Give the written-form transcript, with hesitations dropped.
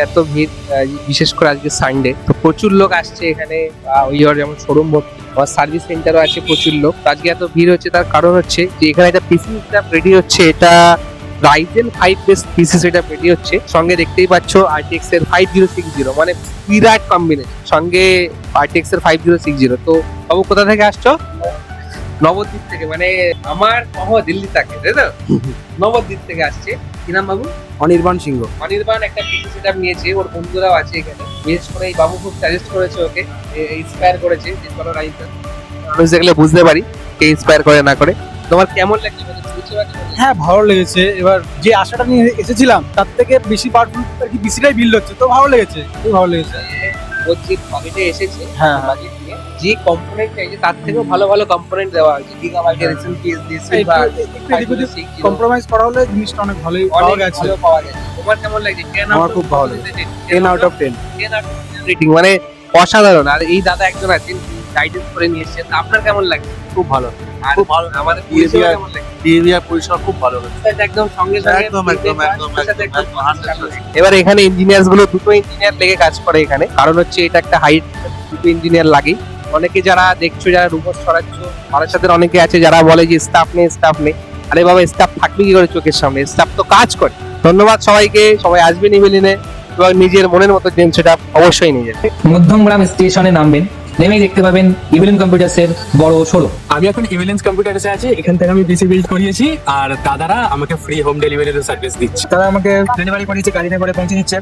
এত ভিড়, বিশেষ করে আজকে সানডে, তো প্রচুর লোক আসছে এখানে। ওই যেমন শোরুম ভর্তি, আবার সার্ভিস সেন্টারও আছে, প্রচুর লোক। তো আজকে এত ভিড় হচ্ছে তার কারণ হচ্ছে যে এখানে একটা পিসি সেটআপ রেডি হচ্ছে। এটা রাইজেন 5 বেস পিসি সেটআপ রেডি হচ্ছে। সঙ্গে দেখতেই পাচ্ছ RTX এর 5060, মানে বিরাট কম্বিনেশন। সঙ্গে RTX এর 5060। তো বাবু কোথা থেকে আসছো? নবদ্বীপ থেকে, মানে আমার দিল্লি থাকে, তাই তো? নবদ্বীপ থেকে আসছে। কি নাম বাবু? অনির্বাণ সিংহ। অনির্বাণ একটা পিসি সেটআপ নিয়েছে, ওর বন্ধুরাও আছে এখানে। বিশেষ করে এই বাবু খুব সাজেস্ট করেছে ওকে, ইন্সপায়ার করেছে যে চলো রাইজেন। মানুষ দেখলে বুঝতে পারি কে ইন্সপায়ার করে না করে। তোমার কেমন লাগছে? হ্যাঁ, ভালো লেগেছে। এবার যে আশাটা নিয়ে এসেছিলাম তার থেকে বেশি পাওয়ারফুল আর কি পিসিটাই বিল্ড হচ্ছে, তো ভালো লেগেছে, খুব ভালো লেগেছে। ও যে বাজেটে এসেছে, হ্যাঁ। বাজেট নিয়ে যে কম্পোনেন্ট চাইছে তার থেকেও ভালো ভালো কম্পোনেন্ট দেওয়া হয়েছে। গিগাবাইটের SSD, কম্প্রোমাইজ করা হলে জিনিসটা অনেক ভালোই পাওয়া গেছে। পাওয়া গেছে। তোমার কেমন লাগছে? আমার খুব ভালো লেগেছে। 10 out of 10। 10 out of 10 rating, মানে অসাধারণ। আর এই দাদা একজন আছেন গাইডেন্স করে নিয়ে এসেছেন, আপনার কেমন লাগছে? খুব ভালো। আর খুব ভালো। আমাদের পরিষেবা Behavior- কেমন লাগছে? বিহেভিয়ার পরিষেবা খুব ভালো হয়েছে। একদম সঙ্গে সঙ্গে একদম, একদম, একদম, সাথে একদম, একদম 100%। এবার এখানে ইঞ্জিনিয়ার্স গুলো দুটো ইঞ্জিনিয়ার লেগে কাজ করে এখানে। কারণ হচ্ছে এটা একটা হাইট, দুটো ইঞ্জিনিয়ার লাগেই। অনেকে যারা দেখছো, যারা রুমত ছড়াচ্ছ, আমাদের সাথে অনেকে আছে যারা বলে যে স্টাফ নেই। আরে বাবা, স্টাফ থাকবে কি করে চোখের সামনে? স্টাফ তো কাজ করে। ধন্যবাদ সবাইকে, সবাই আসবেন ইভেলিনে এবং নিজের মনের মতো গেম সেটআপ অবশ্যই নিয়ে যাবে। মধ্যমগ্রাম স্টেশনে নামবেন, নেমেই দেখতে পাবেন ইভিলিন কম্পিউটার্সের বড় শোরুম। আমি এখন ইভিলেন্স কম্পিউটার্সে আছি, এখান থেকে আমি পিসি বিল্ড করিয়েছি আর দাদারা আমাকে ফ্রি হোম ডেলিভারির সার্ভিস দিচ্ছে। তারা আমাকে ডেলিভারি করেছে, গাড়িতে করে পৌঁছে দিচ্ছে।